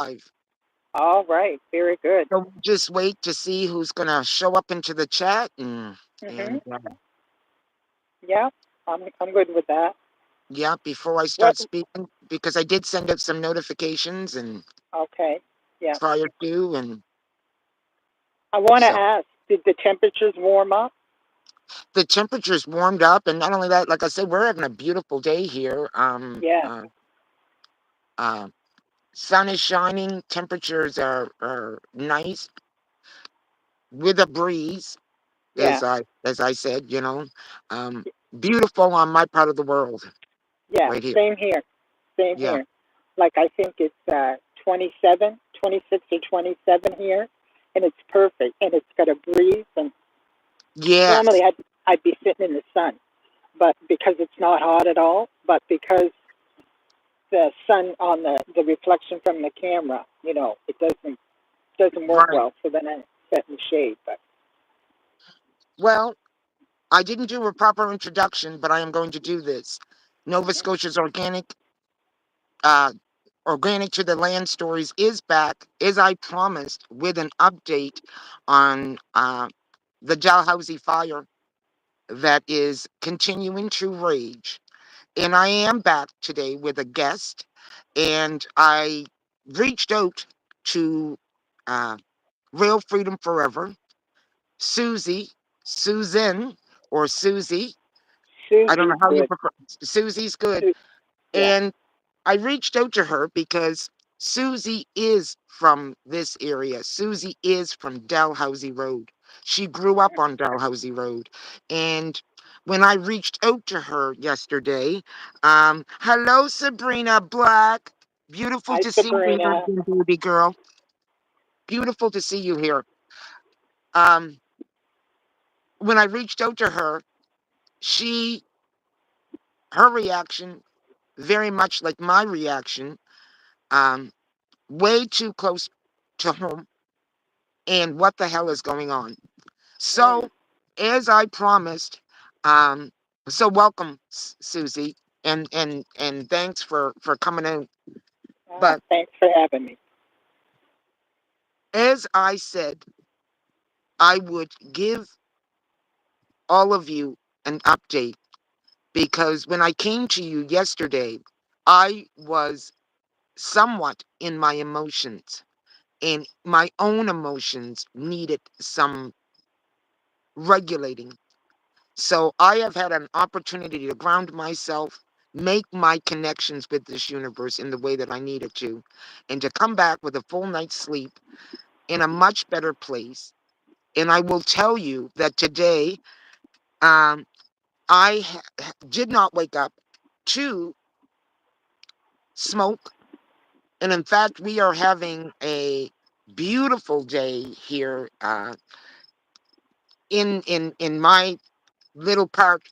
live. All right. Very good. So we'll just wait to see who's gonna show up into the chat, and Mhm. Yeah. I'm good with that. yeah, before I What? start speaking, because I did send out some notifications and Okay. Yeah. prior to, and I want to so ask, did the temperatures warm up? the temperatures warmed up, and not only that, like I said, we're having a beautiful day here. Yeah. Uh, Sun is shining, temperatures are nice with a breeze, Yeah. as I said, beautiful on my part of the world Yeah. right here. Same here. Same Yeah. here. Like I think it's 27, 26 or 27 here, and it's perfect. And it's got a breeze. And normally Yes. I'd be sitting in the sun, but because it's not hot at all, but because the sun on the reflection from the camera, it doesn't work Right. well. So then I sit in the shade. But Well, I didn't do a proper introduction, but I am going to do this. Nova Scotia's uh, organic to the land stories is back, as I promised, with an update on the Dalhousie fire that is continuing to rage. And I am back today with a guest, and I reached out to uh, Real Freedom Forever, Susie, Susan, or Susie. I don't know Susie's how you good. prefer. Susie's good. Su- yeah. And I reached out to her because Susie is from this area. Susie is from Dalhousie Road. She grew up on Dalhousie Road. And when I reached out to her yesterday, hello, Sabrina Black. Beautiful Hi, to see you here Sabrina. again, baby girl. Beautiful to see you here. Um, when I reached out to her, she, her reaction, very much like my reaction, um, way too close to home, and what the hell is going on. Mm. So, as I promised, um, so welcome, Susie, and thanks for coming in. But Thanks for having me. as I said, I would give all of you an update because when I came to you yesterday, I was somewhat in my emotions, and my own emotions needed some regulating. So I have had an opportunity to ground myself, make my connections with this universe in the way that I needed to, and to come back with a full night's sleep in a much better place. And I will tell you that today, um, did not wake up to smoke. And in fact, we are having a beautiful day here in my little part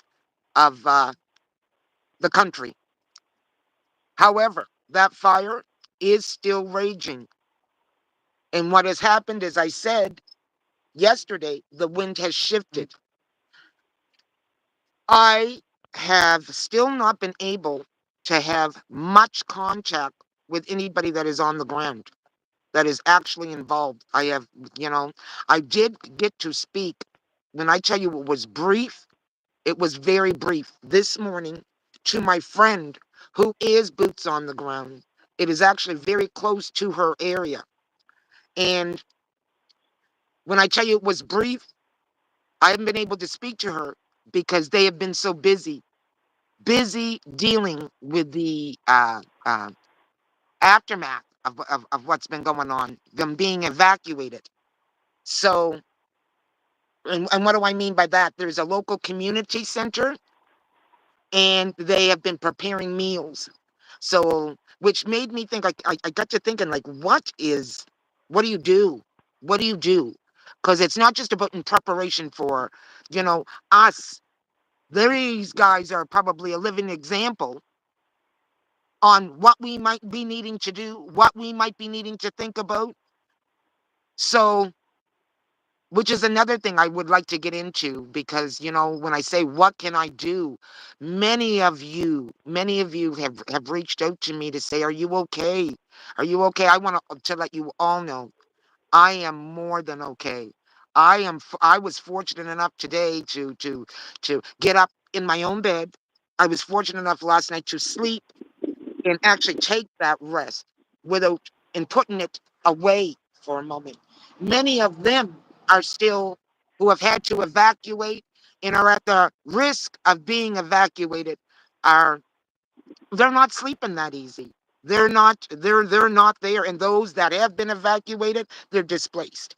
of the country. However, that fire is still raging. And what has happened, as I said yesterday, the wind has shifted. I have still not been able to have much contact with anybody that is on the ground, that is actually involved. You know, I did get to speak. When I tell you it was brief, it was very brief this morning to my friend who is boots on the ground. It is actually very close to her area. And when I tell you it was brief, I haven't been able to speak to her because they have been so busy dealing with the aftermath of what's been going on, them being evacuated. So, and what do I mean by that? There's a local community center, and they have been preparing meals. So, which made me think, I got to thinking, like, what do you do? What do you do? Because it's not just about in preparation for, you know, us. These guys are probably a living example on what we might be needing to do, what we might be needing to think about. So which is another thing I would like to get into because, when I say, what can I do? Many of you have reached out to me to say, are you okay? Are you okay? I want to let you all know I am more than okay. I was fortunate enough today to get up in my own bed. I was fortunate enough last night to sleep and actually take that rest without and putting it away for a moment. Many of them are still who have had to evacuate and are at the risk of being evacuated are they're not sleeping that easy. They're not there. And those that have been evacuated, they're displaced.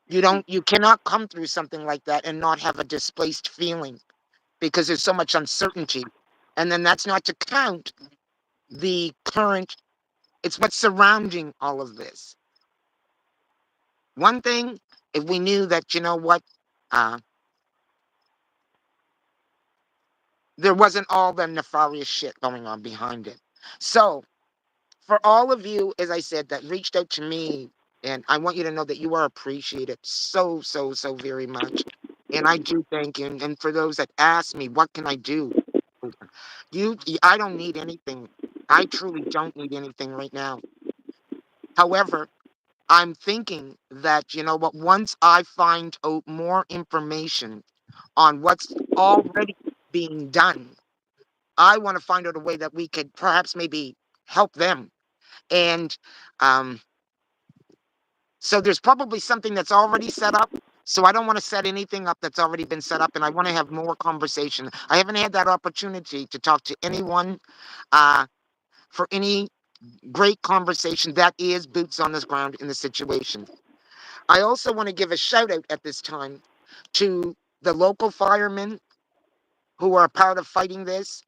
You cannot come through something like that and not have a displaced feeling because there's so much uncertainty. And then that's not to count the current, it's what's surrounding all of this. One thing, if we knew that, uh, there wasn't all the nefarious shit going on behind it. So, for all of you, as I said, that reached out to me, and I want you to know that you are appreciated so, so, so very much. And I do thank you. And for those that ask me, what can I do? I don't need anything. I truly don't need anything right now. However, I'm thinking that, once I find out more information on what's already being done, I want to find out a way that we could perhaps maybe help them. And um, so there's probably something that's already set up. So I don't want to set anything up that's already been set up, and I want to have more conversation. I haven't had that opportunity to talk to anyone uh, for any great conversation that is boots on the ground in the situation. I also want to give a shout out at this time to the local firemen who are a part of fighting this,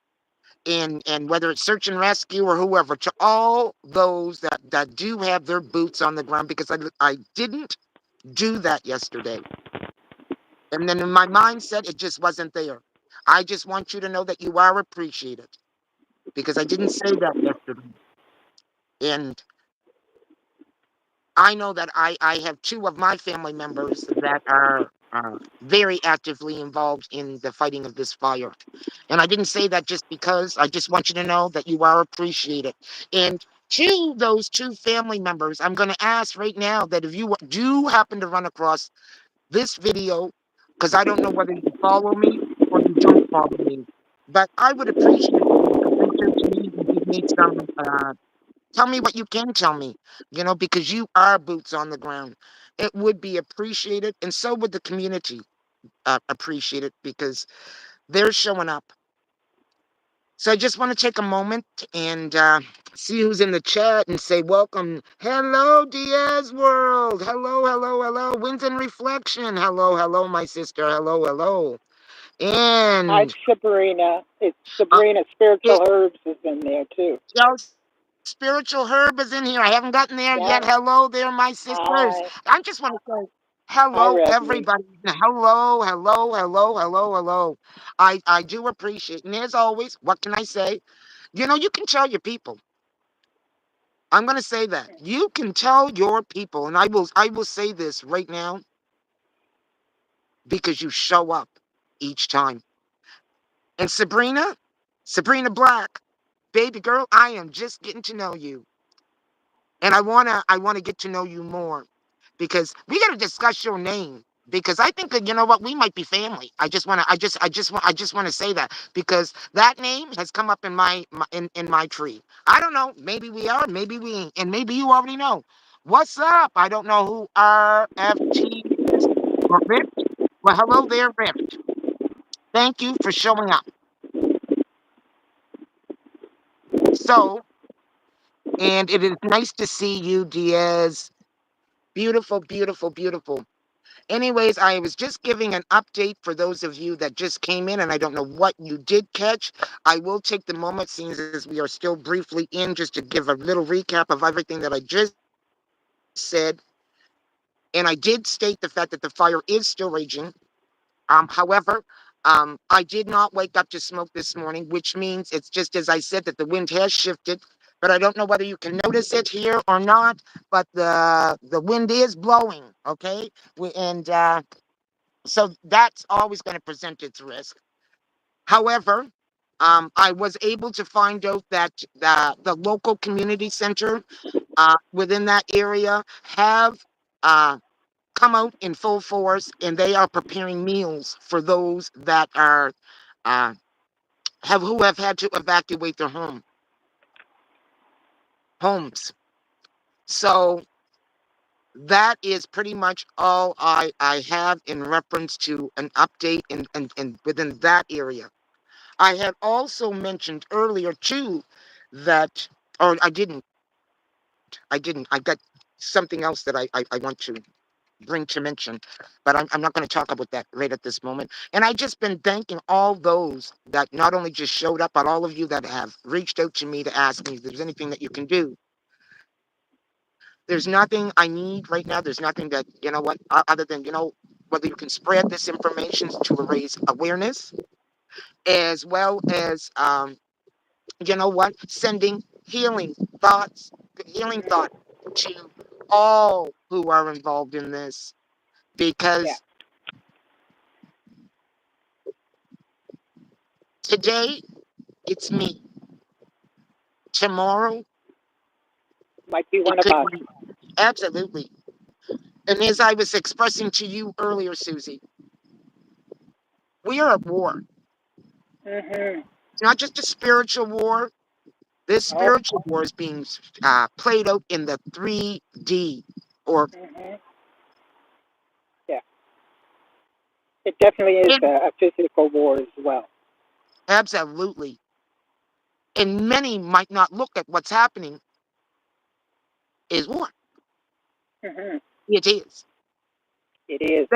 and whether it's search and rescue or whoever, to all those that do have their boots on the ground, because I didn't do that yesterday. And then in my mindset, it just wasn't there. I just want you to know that you are appreciated because I didn't say that yesterday. And I know that I have two of my family members that are very actively involved in the fighting of this fire. And I didn't say that just because. I just want you to know that you are appreciated. And to those two family members, I'm going to ask right now that if you do happen to run across this video, because I don't know whether you follow me or you don't follow me, but I would appreciate if you could reach out to me and give me some tell me what you can tell me, because you are boots on the ground. It would be appreciated, and so would the community appreciate it because they're showing up. So I just want to take a moment and see who's in the chat and say welcome. Hello, Diaz World. Hello, hello, hello. Winds and Reflection. Hello, hello, my sister. Hello, hello. Hi, And Sabrina. It's uh, Sabrina. it, Spiritual Herbs is in there too. Yo, Spiritual Herb is in here. I haven't gotten there yet. Yeah. Hello there, my sisters. Hi. I just want to say hello, Hi, Redney. everybody. Hello, hello, hello, hello, hello. I do appreciate, and as always, what can I say? You can tell your people. I'm going to say that you can tell your people, and I will say this right now because you show up each time. And Sabrina Black, baby girl, I am just getting to know you. And I wanna get to know you more because we gotta discuss your name. Because I think that, you know what, we might be family. I just wanna say that because that name has come up in my tree. I don't know. Maybe we are, maybe we ain't, and maybe you already know. What's up? I don't know who RFT is or Rift. Well, hello there, Rift. Thank you for showing up. So, and it is nice to see you, Diaz. Beautiful, beautiful, beautiful. Anyways, I was just giving an update for those of you that just came in, and I don't know what you did catch. I will take the moment, seeing as we are still briefly in, just to give a little recap of everything that I just said. And I did state the fact that the fire is still raging. However, I did not wake up to smoke this morning, which means it's just as I said that the wind has shifted. but I don't know whether you can notice it here or not. But the wind is blowing. Okay, and so that's always going to present its risk. However, I was able to find out that the local community center within that area have uh, come out in full force, and they are preparing meals for those that are uh, who have had to evacuate their homes. So that is pretty much all I have in reference to an update in within that area. I had also mentioned earlier too that, or I didn't. I got something else that I want to bring to mention, but I'm not going to talk about that right at this moment. And I just been thanking all those that not only just showed up, but all of you that have reached out to me to ask me if there's anything that you can do. There's nothing I need right now. There's nothing that, other than, whether you can spread this information to raise awareness, as well as, sending thoughts, healing thought to all who are involved in this, Yeah, because today it's me. Tomorrow might be it one of could us. be absolutely. And as I was expressing to you earlier, Susie, we are at war. Mhm. It's not just a spiritual war. This Nope. spiritual war is being played out in the 3D, or Mhm. Yeah, it definitely is in, a physical war as well. absolutely. And many might not look at what's happening is war. Mhm. It is. It is.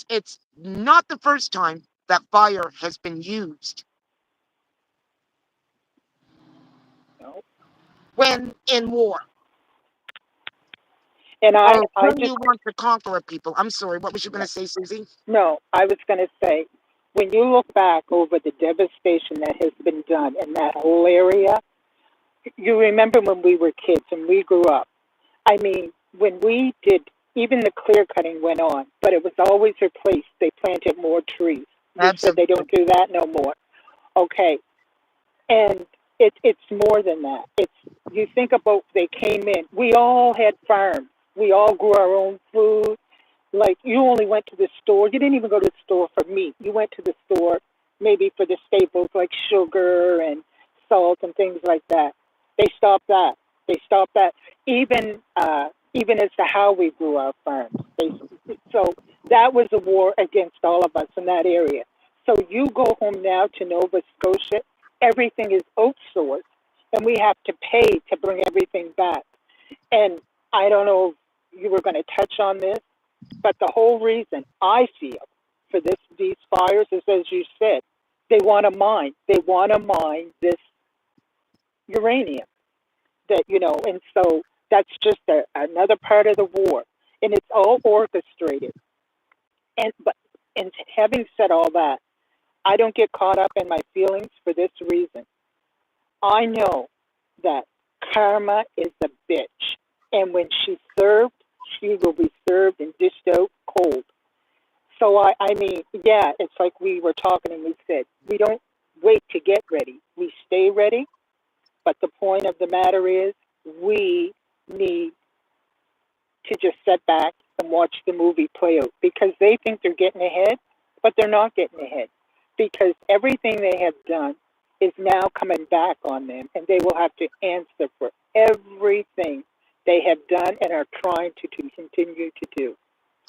It's not the first time that fire has been used Nope. when in war. And Or I when just you want to conquer a people. I'm sorry, what was you going no, to say, Susie? no. I was going to say, when you look back over the devastation that has been done in that whole area, you remember when we were kids and we grew up. I mean, when we did, even the clear cutting went on, but it was always replaced. They planted more trees. You said they Absolutely. don't do that no more. Okay, and it's more than that. It's you think about they came in. We all had farms. We all grew our own food. Like you only went to the store. You didn't even go to the store for meat. You went to the store maybe for the staples like sugar and salt and things like that. They stopped that. They stopped that. Even as to how we grew our farms. So that was a war against all of us in that area. So you go home now to Nova Scotia, everything is outsourced, and we have to pay to bring everything back. And I don't know if you were going to touch on this, but the whole reason I feel for these fires is, as you said, they want to mine. They want to mine this uranium and so that's just another part of the war, and it's all orchestrated. And having said all that, I don't get caught up in my feelings for this reason. I know that karma is a bitch, and when she's served, she will be served and dished out cold. So I mean, yeah, it's like we were talking and we said we don't wait to get ready. We stay ready, but the point of the matter is we need to just sit back and watch the movie play out because they think they're getting ahead, but they're not getting ahead because everything they have done is now coming back on them, and they will have to answer for everything they have done and are trying to continue to do.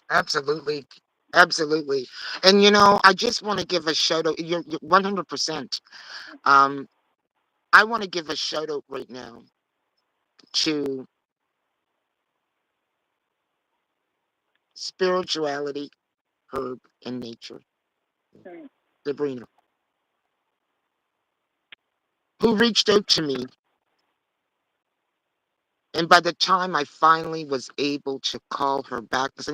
Absolutely. Absolutely. And I just want to give a shout out. You're 100%. Um, I want to give a shout out right now to spirituality, herb, and nature. Mm, Sabrina, who reached out to me. And by the time I finally was able to call her back, because I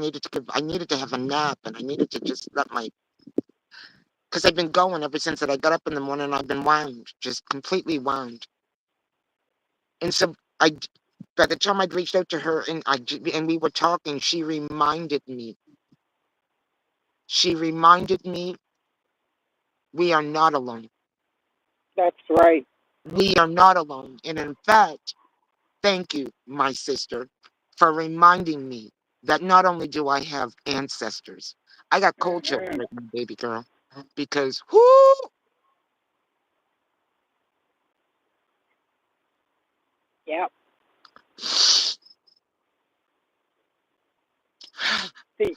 needed to have a nap, and I needed to just because I've been going ever since that I got up in the morning. I've been wound, just completely wound. And so by the time I'd reached out to her and we were talking, she reminded me we are not alone. That's right. We are not alone. And in fact, thank you, my sister, for reminding me that not only do I have ancestors, I got cold chills Hmm. right now, baby girl, because whoo, Yeah. The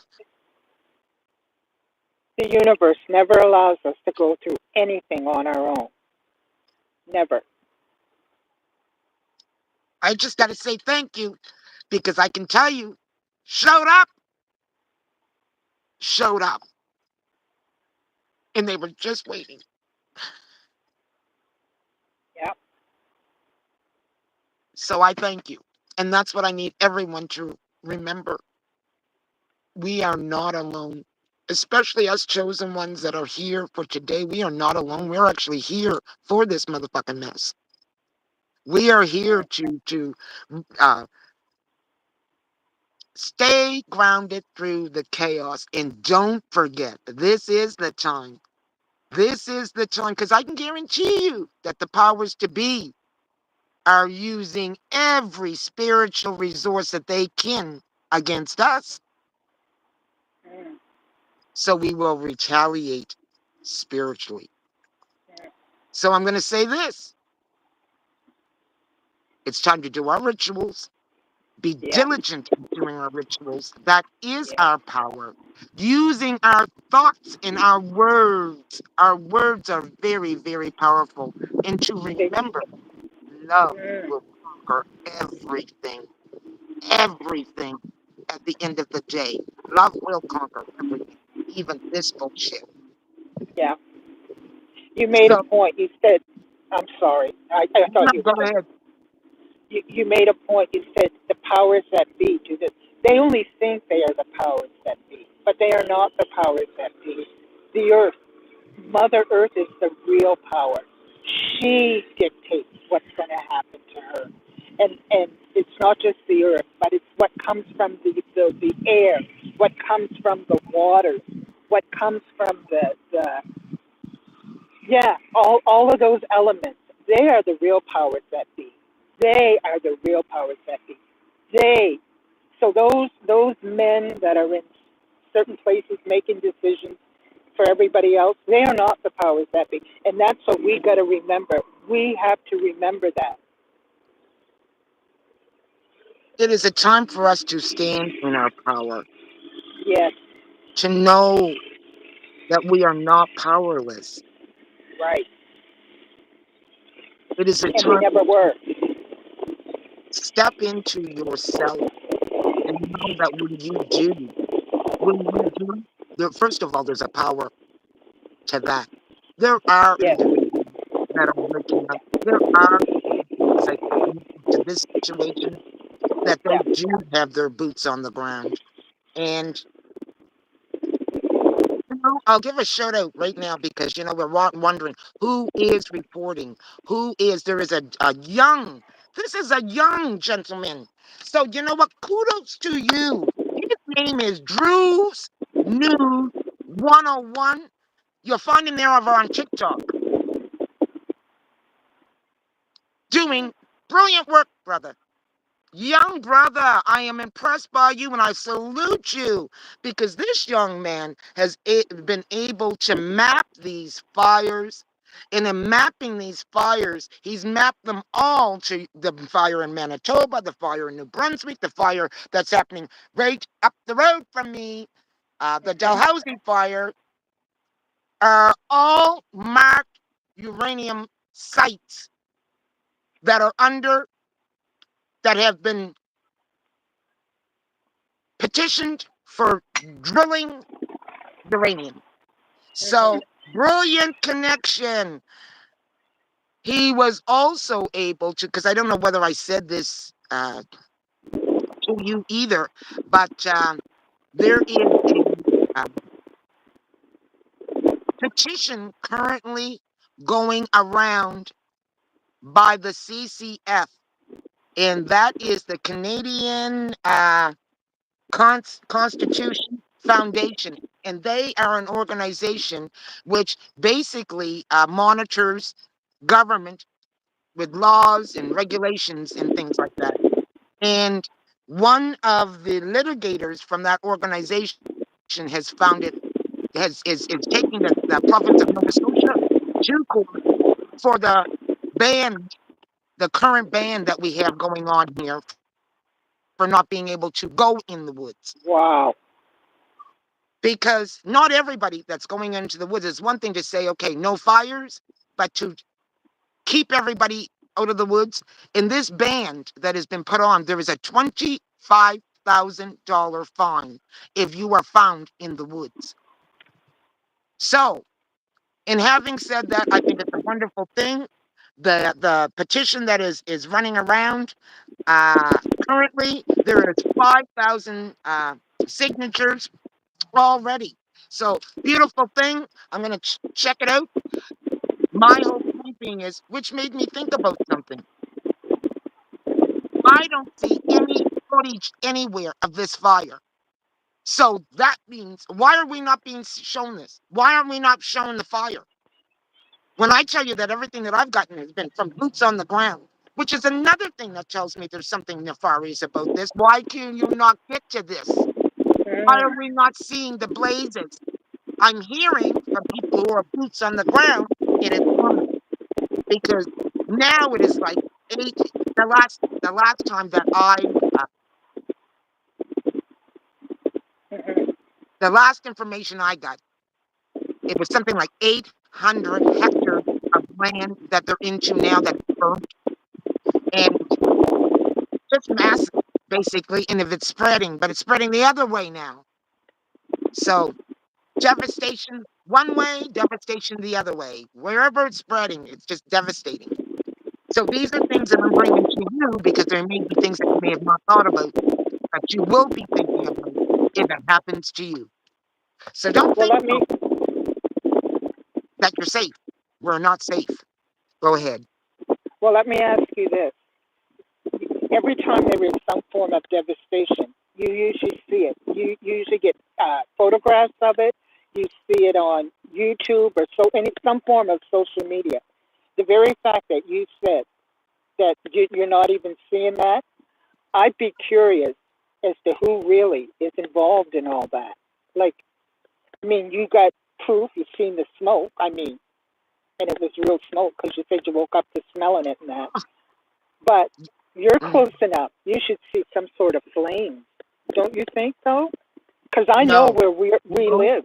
the universe never allows us to go through anything on our own. Never. I just got to say thank you because I can tell you, showed up, showed up, and they were just waiting. Yeah. So I thank you. And that's what I need everyone to remember. We are not alone, especially us chosen ones that are here for today. We are not alone. We're actually here for this motherfucking mess. We are here uh, stay grounded through the chaos. And don't forget, this is the time. This is the time because I can guarantee you that the powers to be are using every spiritual resource that they can against us. Mm. So we will retaliate spiritually. Mm. So I'm going to say this: it's time to do our rituals. Be Yeah. diligent in doing our rituals. That is Yeah. our power. Using our thoughts and our words. Our words are very, very powerful. And to They, remember, love mm. will conquer everything. Everything at the end of the day. Love will conquer everything, even this bullshit. Yeah. You made a So, point. You said, I'm sorry. I no, thought you go were ahead. you made a point. You said the powers that be do this. They only think they are the powers that be, but they are not the powers that be. The earth, Mother Earth, is the real power. She dictates what's going to happen to her, and it's not just the earth, but it's what comes from the air, what comes from the waters, what comes from the yeah, all of those elements. They are the real powers that be. They are the real powers that be. They. So those men that are in certain places making decisions for everybody else, they are not the powers that be. And that's what we got to remember. We have to remember that. It is a time for us to stand in our power, Yes, to know that we are not powerless. right. It is a And we time never to were. step into yourself and know that when you do, first of all, there's a power to that. There are Yes. individuals that are waking up. There are individuals that into this situation that they Yeah. do have their boots on the ground. And I'll give a shout out right now because we're wondering who is reporting. Who is there is a young. This is a young gentleman. So you know what? Kudos to you. His name is Drew's News 101. You'll find him there over on TikTok doing brilliant work, brother. Young brother, I am impressed by you and I salute you because this young man has been able to map these fires. And in mapping these fires, he's mapped them all to the fire in Manitoba, the fire in New Brunswick, the fire that's happening right up the road from me, the Hmm. Dalhousie fire, are all marked uranium sites that are under, that have been petitioned for drilling uranium. Hmm. So, brilliant connection. He was also able to, because I don't know whether I said this to you either, but there is a petition currently going around by the CCF. and that is the Canadian Constitution Foundation. And they are an organization which basically monitors government with laws and regulations and things like that. And one of the litigators from that organization has found it is taking the province of Nova Scotia to court for the ban, the current ban that we have going on here for not being able to go in the woods. Wow. Because not everybody that's going into the woods, is one thing to say, okay, no fires, but to keep everybody out of the woods. In this band that has been put on, there is a $25,000 fine if you are found in the woods. So, in having said that, I think it's a wonderful thing. The petition that is running around, uh, currently there is 5,000 signatures already. So beautiful thing. I'm gonna check it out. My whole point being is, which made me think about something. I don't see any footage anywhere of this fire. So that means, why are we not being shown this? Why aren't we not showing the fire? When I tell you that everything that I've gotten has been from boots on the ground, which is another thing that tells me there's something nefarious about this. Why can you not get to this? Why are Mm, we not seeing the blazes? I'm hearing from people who are boots on the ground, it is coming because now it is like eight. The last time that mhm, the last information I got, it was something like 800 hectares of land that they're into now that is burnt, and it's massive basically. And if it's spreading, but it's spreading the other way now, so devastation one way, devastation the other way. Wherever it's spreading, it's just devastating. So these are things that I'm bringing to you because there may be things that you may have not thought about that you will be thinking about if it happens to you. So don't well, think let me that you're safe. We're not safe. Go ahead. let me ask you this. Every time there is some form of devastation, you usually see it. You usually get photographs of it. You see it on YouTube or some form of social media. The very fact that you said that you're not even seeing that, I'd be curious as to who really is involved in all that. Like, I mean, you got proof. You've seen the smoke. I mean, and it was real smoke because you said you woke up to smelling it and that. But you're Mm, close enough. You should see some sort of flame. Don't you think so? Because I know no, where we no, live.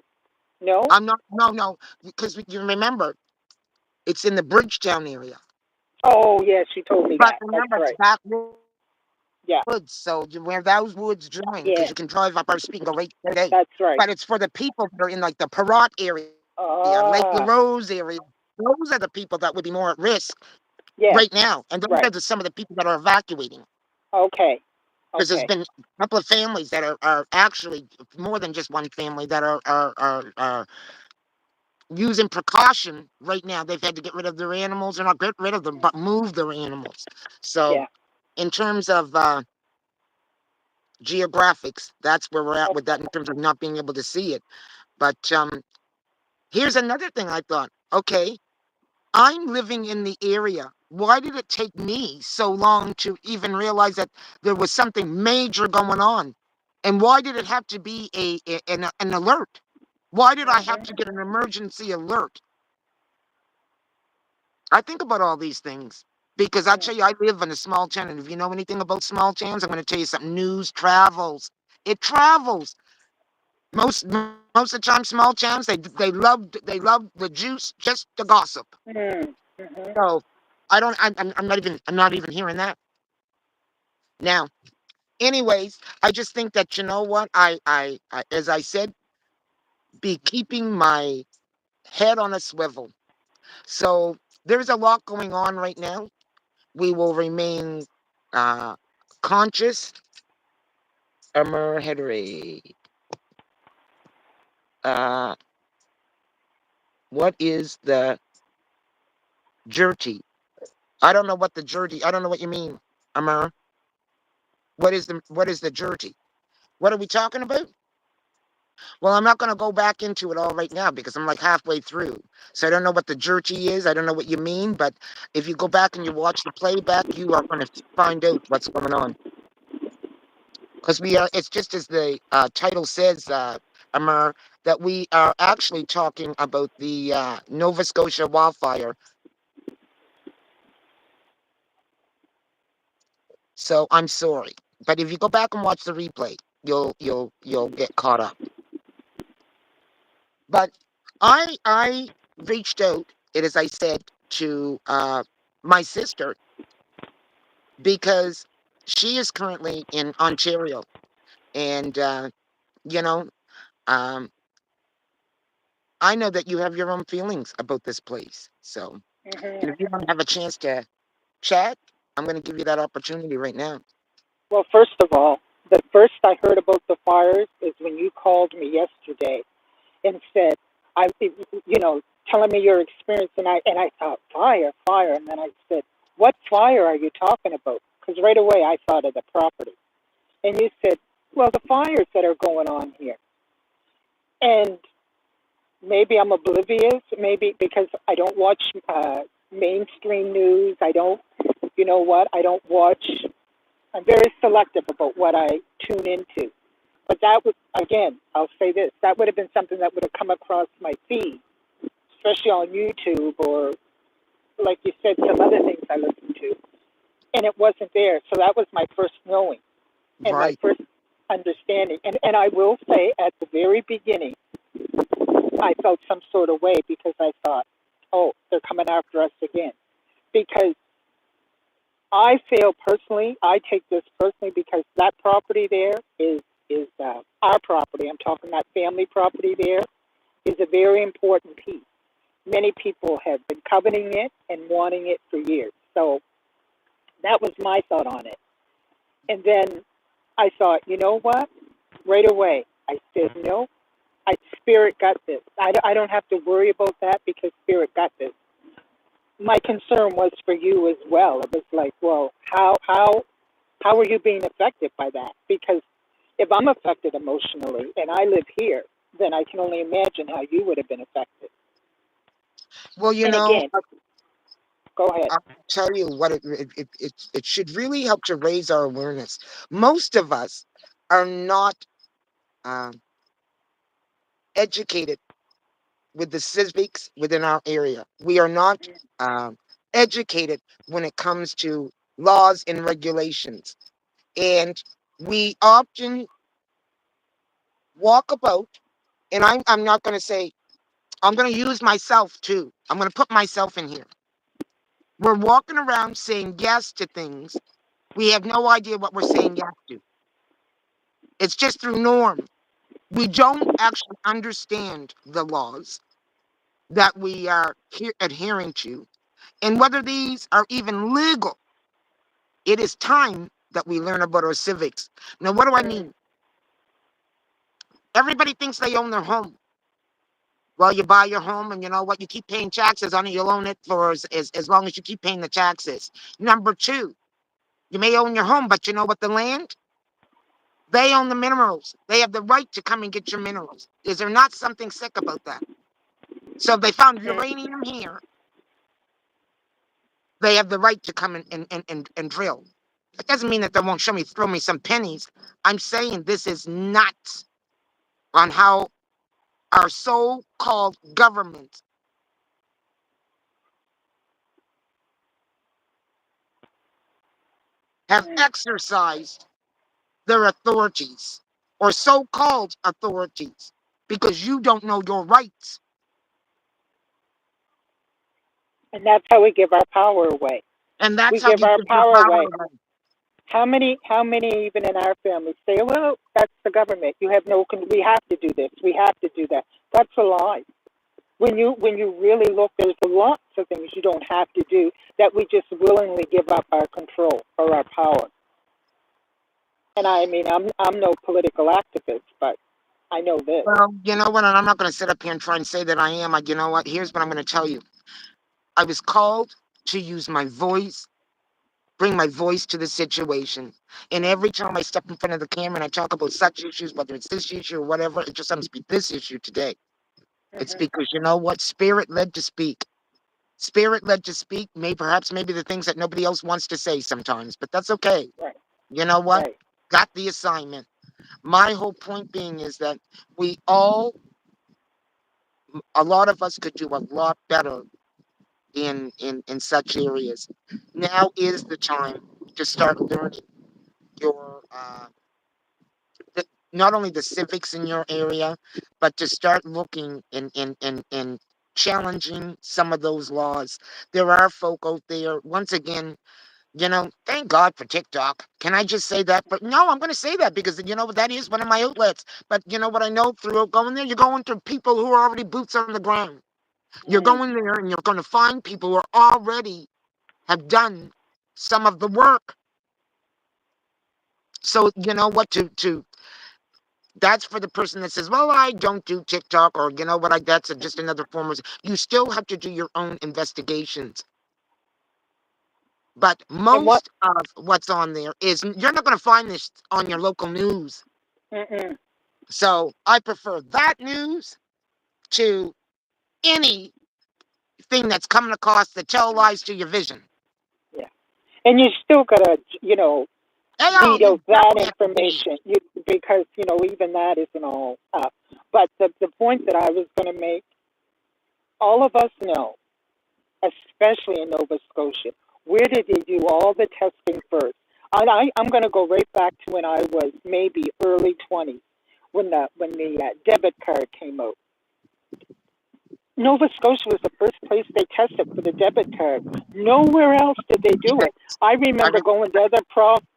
No? I'm not. No, no, because you remember it's in the Bridgetown area. Oh, yes, she told me But that. That's remember, it's right. backwoods, Yeah, so where those woods join, because you can yeah, drive up our street and go right there. that's But right. it's for the people that are in like the Perrott area, Lake LaRose Ah, area. Those are the people that would be more at risk right yes, now, and those are right. some of the people that are evacuating. Okay, Because there's okay. been a couple of families that are actually more than just one family that are using precaution right now. They've had to get rid of their animals, or not get rid of them, but move their animals. So, Yeah, in terms of geographics, that's where we're at with okay. that in terms of not being able to see it. But here's another thing I thought. Okay, I'm living in the area. Why did it take me so long to even realize that there was something major going on? And why did it have to be an alert? Why did I have to Hmm. get an emergency alert? I think about all these things because I tell you, I live in a small town, and if you know anything about small towns, I'm going to tell you something. News travels. It travels. Most of the time, small towns they love the juice just to gossip. Mm-hmm. Hmm. So I don't. I'm not even hearing that now. Anyways, I just think that you know what I as I said, be keeping my head on a swivel. So there's a lot going on right now. We will remain uh, conscious. Henry, uh, what is the jerty? I don't know what the jerty. I don't know what you mean, Amar. What is the jersey? What are we talking about? Well, I'm not going to go back into it all right now because I'm like halfway through. So I don't know what the jersey is. I don't know what you mean, but if you go back and you watch the playback, you are going to find out what's going on. Because it's just as the title says, Amar, that we are actually talking about the Nova Scotia wildfire. So I'm sorry, but if you go back and watch the replay, you'll get caught up. But I reached out, it as I said, to my sister because she is currently in Ontario, and you know, um, I know that you have your own feelings about this place. So, and if Hmm. you want to have a chance to chat, I'm going to give you that opportunity right now. Well, first of all, the first I heard about the fires is when you called me yesterday and said, telling me your experience, and I thought fire, fire, and then I said, what fire are you talking about? Because right away I thought of the property, and you said, well, the fires that are going on here, and maybe I'm oblivious, maybe because I don't watch mainstream news. I don't, you know what? I don't watch. I'm very selective about what I tune into. But that would, again, I'll say this: that would have been something that would have come across my feed, especially on YouTube or, like you said, some other things I listened to, and it wasn't there. So that was my first knowing and my Right. first understanding. And I will say, at the very beginning, I felt some sort of way because I thought, oh, they're coming after us again. Because I feel personally, I take this personally because that property there is our property. I'm talking that family property there is a very important piece. Many people have been coveting it and wanting it for years. So that was my thought on it. And then I thought, you know what? Right away, I said, no, Spirit got this. I don't have to worry about that because Spirit got this. My concern was for you as well. It was like, well, how are you being affected by that? Because if I'm affected emotionally and I live here, then I can only imagine how you would have been affected. Well, And again, go ahead. I'll tell you what it should really help to raise our awareness. Most of us are not um, educated with the civics within our area. We are not um, educated when it comes to laws and regulations. And we often walk about, and I'm not going to say, I'm going to use myself too. I'm going to put myself in here. We're walking around saying yes to things. We have no idea what we're saying yes to. It's just through norm. We don't actually understand the laws that we are adhering to and whether these are even legal. It is time that we learn about our civics. Now, what do I Mm, mean? Everybody thinks they own their home. Well, you buy your home, and you know what? You keep paying taxes on it. You'll own it for as long as you keep paying the taxes. Number two, you may own your home, but you know what? The land, they own the minerals. They have the right to come and get your minerals. Is there not something sick about that? So if they found mm, uranium here, they have the right to come and drill. It doesn't mean that they won't throw me some pennies. I'm saying this is nuts on how our so-called government have mm. exercised their authorities or so-called authorities because you don't know your rights. And that's how we give our power away. And that's We how give you our give your power power away. away. How many even in our family say, well, that's the government. You have no, we have to do this. We have to do that. That's a lie. When you really look, there's lots of things you don't have to do that we just willingly give up our control or our power. And I mean, I'm no political activist, but I know this. Well, you know what? And I'm not going to sit up here and try and say that I am. You know what? Here's what I'm going to tell you. I was called to use my voice bring my voice to the situation. And Mm-hmm. every time I step in front of the camera and I talk about such issues, whether it's this issue or whatever, it just happens to be this issue today. It's Mm-hmm. because you know what? Spirit led to speak. Spirit led to speak. Maybe the things that nobody else wants to say sometimes, but that's okay. Right. You know what? Right. Got the assignment. My whole point being is that we all, a lot of us could do a lot better in such areas. Now is the time to start learning your the, not only the civics in your area, but to start looking in challenging some of those laws. There are folk out there, once again, thank God for TikTok. Can I just say that? But no, I'm going to say that because, that is one of my outlets. But you know what I know through going there? You're going to people who are already boots on the ground. You're Mm. going there and you're going to find people who are already have done some of the work. So you know what to that's for the person that says, well, I don't do TikTok, or you know what, that's just another form of, you still have to do your own investigations. But And what? most of what's on there is you're not going to find this on your local news. Mm-mm. So I prefer that news to anything that's coming across that tell lies to your vision. Yeah. And you still gotta, Oh, weed you out that definitely have to weed. information. Because even that isn't all up. But the point that I was going to make, all of us know, especially in Nova Scotia, where did they do all the testing first? I'm going to go right back to when I was maybe early 20s, when the debit card came out. Nova Scotia was the first place they tested for the debit card. Nowhere else did they do Yes, it. I I remember going to other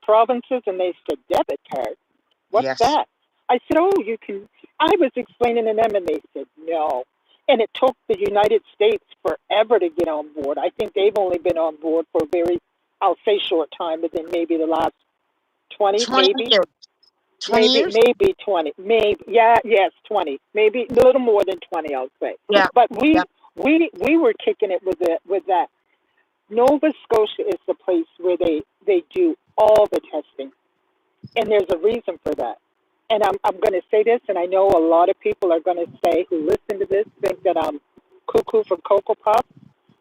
provinces and they said, debit card? What's yes, that? I said, oh, you can. I was explaining to them and they said, no. And it took the United States forever to get on board. I think they've only been on board for a very, I'll say short time, within maybe the last 20, 20 maybe. years. 20 years. Maybe 20, maybe, yeah, yes, 20, maybe a little more than 20, I'll say. Yeah, But yeah, we were kicking it with that. Nova Scotia is the place where they do all the testing, and there's a reason for that. And I'm going to say this, and I know a lot of people are going to say, who listen to this, think that I'm cuckoo for Cocoa Puffs,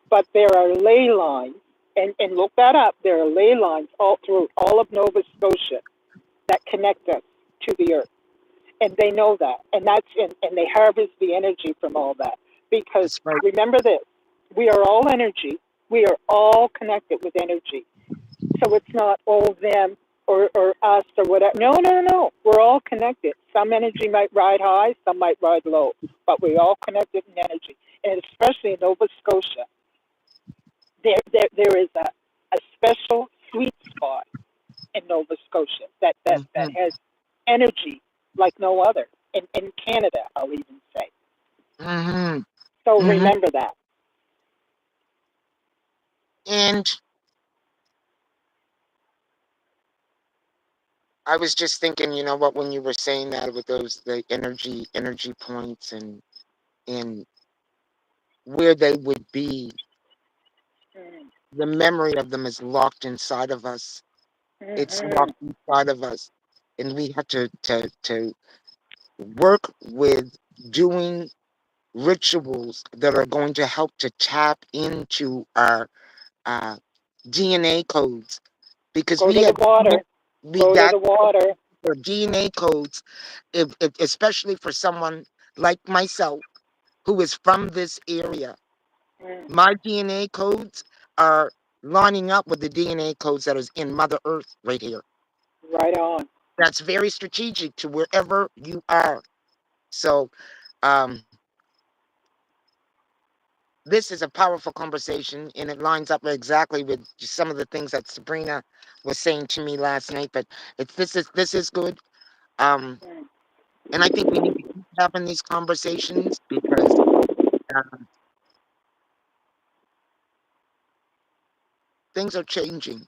but there are ley lines, and look that up. There are ley lines all through all of Nova Scotia that connect us to the earth, and they know that, and they harvest the energy from all that. Because that's right. remember this: we are all energy. We are all connected with energy. So it's not all them or us or whatever. No, no, no, no. We're all connected. Some energy might ride high, some might ride low, but we're all connected in energy. And especially in Nova Scotia, there is a special sweet spot in Nova Scotia that Hmm. has energy like no other. In Canada, I'll even say. Hmm. So Hmm. remember that. And I was just thinking, you know what, when you were saying that with those the energy points and where they would be, the memory of them is locked inside of us. It's Mm-hmm. locked inside of us, and we have to work with doing rituals that are going to help to tap into our uh, DNA codes because Go to the water. we Go to that the water. for DNA codes, especially for someone like myself who is from this area. Mm, My DNA codes are lining up with the DNA codes that is in Mother Earth right here. right on. That's very strategic to wherever you are. So, um, this is a powerful conversation, and it lines up exactly with some of the things that Sabrina was saying to me last night. But this is good. Um, Mm, and I think we need to keep having these conversations because uh, things are changing.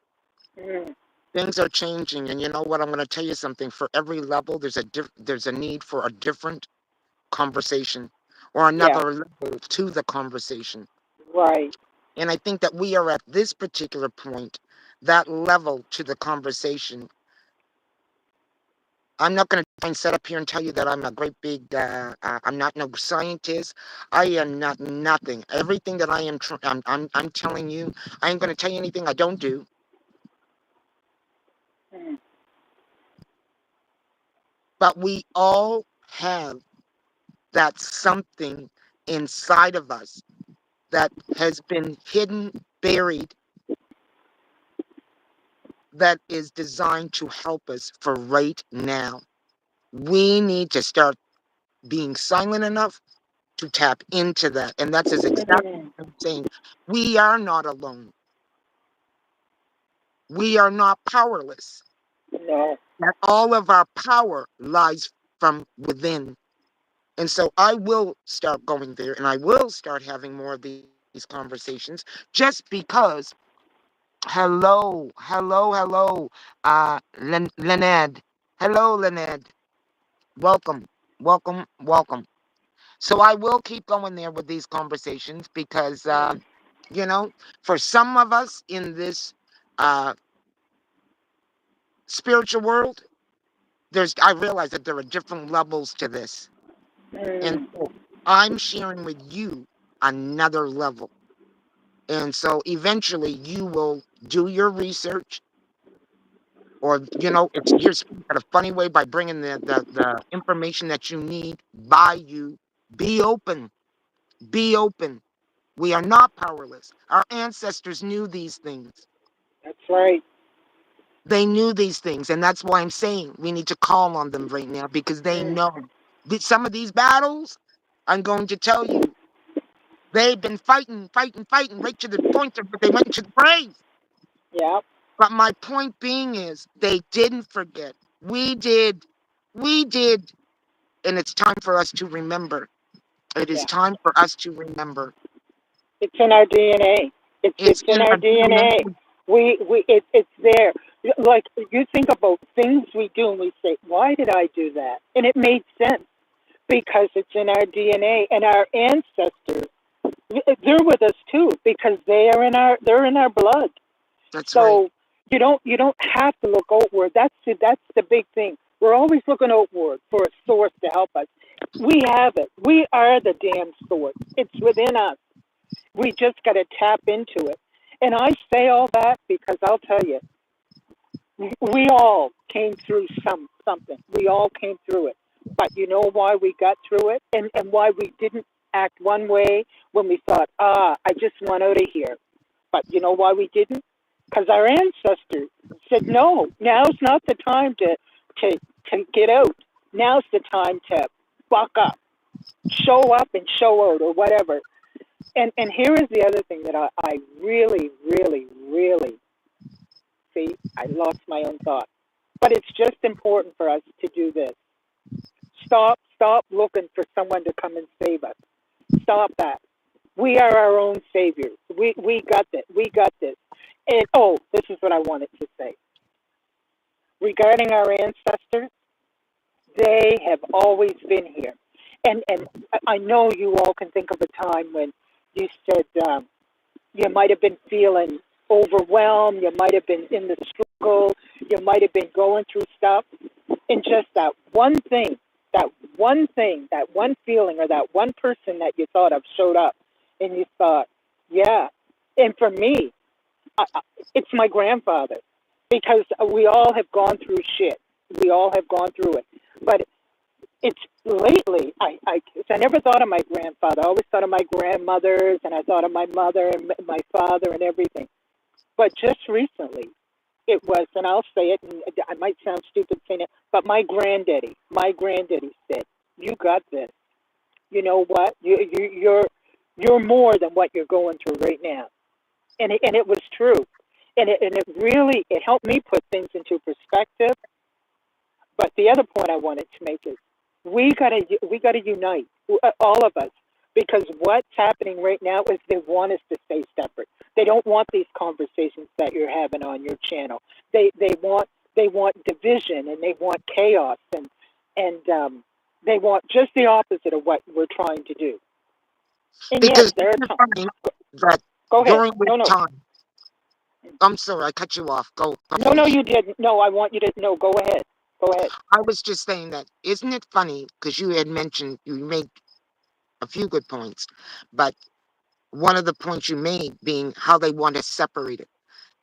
mm, Things are changing, and you know what? I'm going to tell you something. For every level, there's a need for a different conversation or yeah, another level to the conversation. right. And I think that we are at this particular point. that level to the conversation. I'm not going to try and set up here and tell you that I'm a great big, I'm not no scientist. I am not nothing. Everything that I am, I'm telling you, I ain't going to tell you anything I don't do. Mm. But we all have that something inside of us that has been hidden, buried, that is designed to help us for right now. We need to start being silent enough to tap into that. And that's as exactly Mm. what I'm saying. We are not alone. We are not powerless. No. That all of our power lies from within. And so I will start going there and I will start having more of these conversations just because. Hello. Lened. Hello, Lened. Welcome, welcome. So I will keep going there with these conversations because, Mm. you know, for some of us in this uh, spiritual world, I realize that there are different levels to this. And Mm. so I'm sharing with you another level. And so eventually you will do your research or, you're speaking in a funny way by bringing the information that you need by you. Be open, be open. We are not powerless. Our ancestors knew these things. That's right. They knew these things. And that's why I'm saying we need to call on them right now because they Mm. know that some of these battles, I'm going to tell you, they've been fighting right to the point that they went into the grave. Yeah. But my point being is they didn't forget. We did. We did. And it's time for us to remember. It is Yeah. time for us to remember. It's in our DNA. It's It's in in our our DNA. DNA. It's there. Like you think about things we do and we say, why did I do that? And it made sense because it's in our DNA and our ancestors. They're with us too because they're in our blood. That's right. So you don't have to look outward. That's the big thing. We're always looking outward for a source to help us. We have it. We are the damn source. It's within us. We just got to tap into it. And I say all that because I'll tell you, we all came through something. We all came through it. But you know why we got through it and why we didn't act one way when we thought, I just want out of here. But you know why we didn't? Because our ancestors said, no, now's not the time to, to get out. Now's the time to buck up, show up and show out or whatever. And here is the other thing that I really, really, really see. I lost my own thought. But it's just important for us to do this. Stop looking for someone to come and save us. Stop that. We are our own saviors. We got this. We got this. And oh, this is what I wanted to say. Regarding our ancestors, they have always been here. And I know you all can think of a time when you said you might have been feeling overwhelmed, you might have been in the struggle, you might have been going through stuff, and just that one feeling, or that one person that you thought of showed up, and you thought, yeah. And for me, I, it's my grandfather, because we all have gone through shit. We all have gone through it, but it's lately. I never thought of my grandfather. I always thought of my grandmothers, and I thought of my mother and my father and everything. But just recently, it was, and I'll say it, and I might sound stupid saying it, but my granddaddy said, "You got this. You know what? You're more than what you're going through right now." And it was true, and it really it helped me put things into perspective. But the other point I wanted to make is we gotta unite, all of us, because what's happening right now is they want us to stay separate. They don't want these conversations that you're having on your channel. They want division, and they want chaos, and they want just the opposite of what we're trying to do. And yes, Because there are keep in times. mind that Go ahead. during this No, no. time, I'm sorry, I cut you off. Go No, no, finish. you didn't. No, I want you to. No, go ahead. Go ahead. I was just saying that, isn't it funny? Because you had mentioned, you made a few good points, but one of the points you made being how they want to separate it.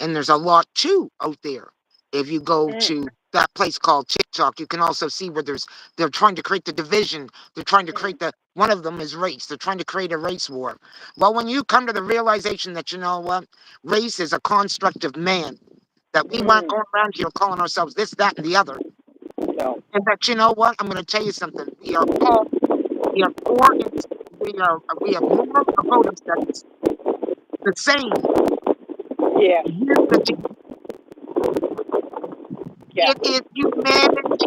And there's a lot too out there. If you go Mm, to that place called TikTok, you can also see where they're trying to create the division. They're trying to mm, create one of them is race. They're trying to create a race war. Well, when you come to the realization that, you know what, race is a construct of man, that we weren't mm, going around here calling ourselves this, that, and the other, no. and that, you know what, I'm going to tell you something. We are poor, and we have more about us that is the same. Yeah, Here's the deal. yeah, It is humanity.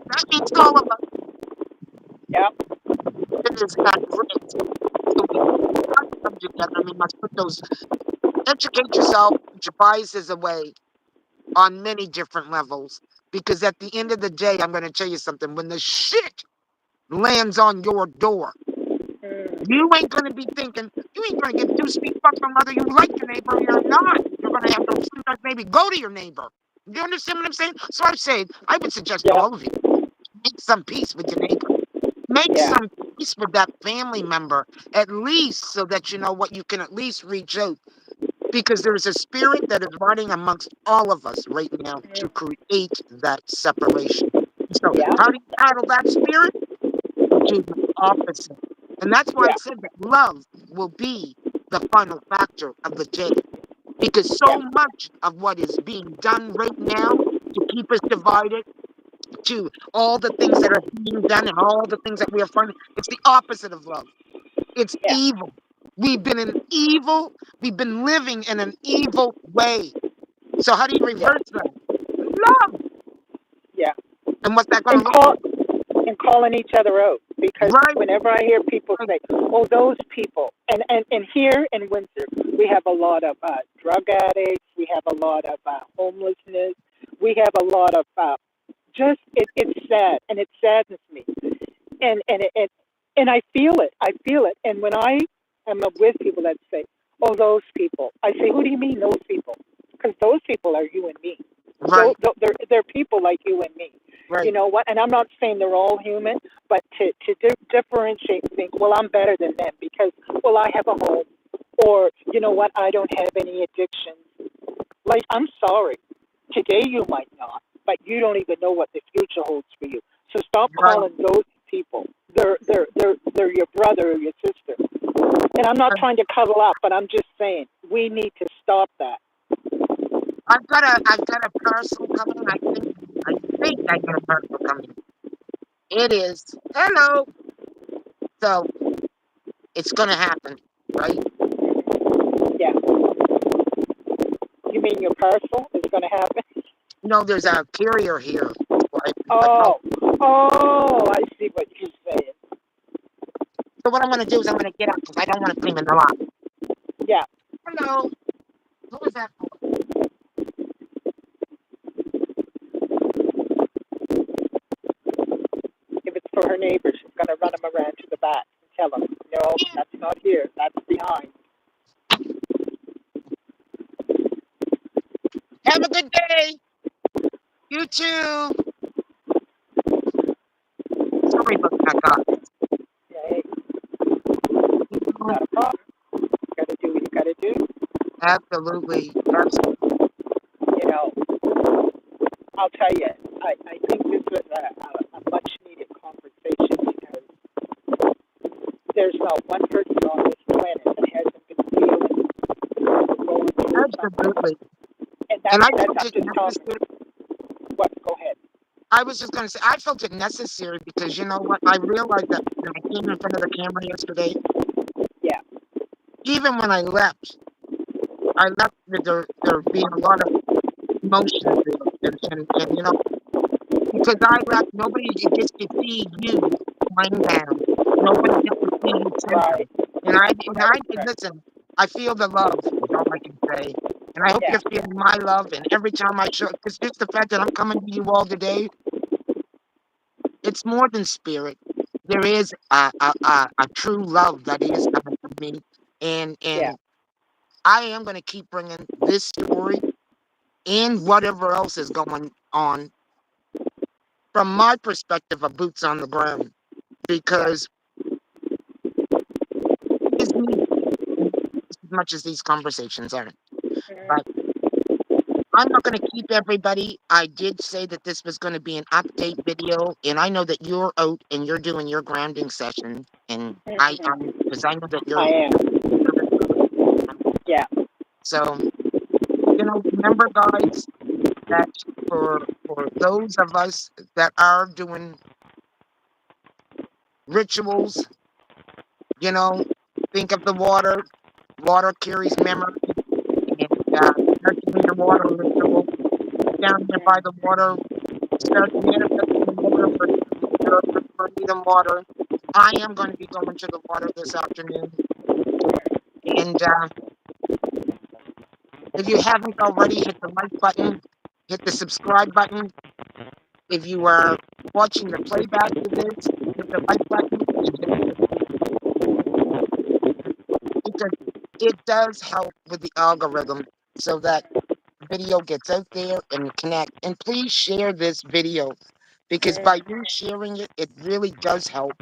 That means all of us. yeah, It is at risk. So we must come together and we must put those, educate yourself, put your biases away on many different levels. Because at the end of the day, I'm going to tell you something. When the shit lands on your door, mm, you ain't going to be thinking, you ain't going to give two sweet fucks on whether you like your neighbor or you're not. You're going to have to sometimes maybe go to your neighbor. Do you understand what I'm saying? So I'm saying, I would suggest to yeah, all of you, make some peace with your neighbor. Make yeah, some peace with that family member, at least so that you know what you can at least reach out. Because there's a spirit that is running amongst all of us right now to mm, create that separation. So, yeah, how do you battle that spirit? You do the opposite. And that's why I yeah, said that love will be the final factor of the day. Because yeah, so much of what is being done right now to keep us divided, to all the things that are being done and all the things that we are finding, it's the opposite of love. It's yeah, evil. We've been living in an evil way. So how do you yeah, reverse that? Love. yeah. And what's that going to And look like? calling each other out because Right, whenever I hear people right, say, "Oh, those people," and here in Windsor we have a lot of drug addicts, we have a lot of homelessness, we have a lot of just it's sad and it saddens me and I feel it. I feel it. And when I am with people that say, "Oh, those people," I say, "Who do you mean those people?" Because those people are you and me. right, They're people like you and me. You right. know what? And I'm not saying they're all human, but to differentiate and think, well, I'm better than them because, well, I have a home, or you know what? I don't have any addictions. Like, I'm sorry. Today you might not, but you don't even know what the future holds for you. So stop Right, calling those people. They're your brother or your sister. And I'm not right. trying to cuddle up, but I'm just saying we need to stop that. I've got a parcel coming. I think I got a parcel coming. It is. Hello. So it's going to happen, right? Yeah. You mean your parcel is going to happen? No, there's a carrier here. So I called. Oh, oh, I see what you're saying. So what I'm going to do is I'm going to get up because I don't want to clean in the lot. Yeah. Hello. Who is that for? If it's for her neighbor, she's going to run them around to the back and tell them, no, Yeah. that's not here. That's behind. Have a good day. You too. Sorry about that, guys. Yeah, hey, You know, not a problem. You got to do what you got to do. absolutely. Absolutely. You know, I'll tell you, I think this was a much needed conversation because there's not one person on this planet that hasn't been feeling going through something. Absolutely. And And I that's felt I'm it just talking. necessary. What? Go ahead. I was just going to say, I felt it necessary because you know what? I realized that when I came in front of the camera yesterday, Yeah. even when I left with there being a lot of emotions there. And you know, because I left, nobody gets to see you lying down. Nobody gets to see you Right. symptoms. And I That's correct. listen, I feel the love, is all I can say. And I hope Yeah. you're feeling my love. And every time I show, because just the fact that I'm coming to you all today, it's more than spirit. There is a true love that is coming from me. And Yeah. I am going to keep bringing this story and whatever else is going on from my perspective of boots on the ground, Yeah. because it is me as much as these conversations are. But Mm-hmm. I'm not going to keep everybody. I did say that this was going to be an update video, and I know that you're out and you're doing your grounding session, and Mm-hmm. because I know that I you're am. nervous about it. Yeah. So, remember, guys, that for those of us that are doing rituals, you know, think of the water. Water carries memory, and start doing your water ritual. Down there by the water, start manifesting the water for for needing water. I am going to be going to the water this afternoon, and if you haven't already, hit the like button, hit the subscribe button. If you are watching the playback to this, hit the like button and hit the because it does help with the algorithm so that video gets out there and connect. And please share this video because by Mm-hmm. you sharing it, it really does help.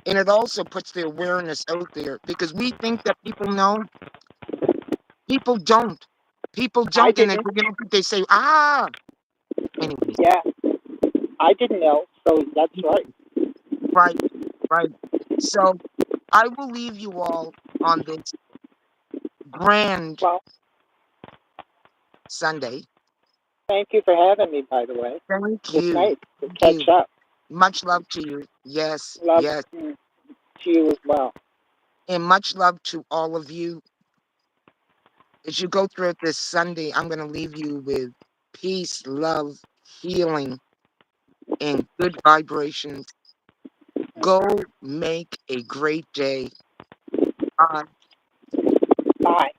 And it also puts the awareness out there because we think that people know, people don't. People I don't, and didn't. they say, ah. Anyways, Yeah. I didn't know. So that's right. right, right. So I will leave you all on this grand Well, Sunday. thank you for having me, by the way. Thank It was you. nice to Thank catch you. up. Much love to you. Yes, Love yes. to you as well. And much love to all of you. As you go through it this Sunday, I'm going to leave you with peace, love, healing, and good vibrations. Go make a great day. Bye. Bye.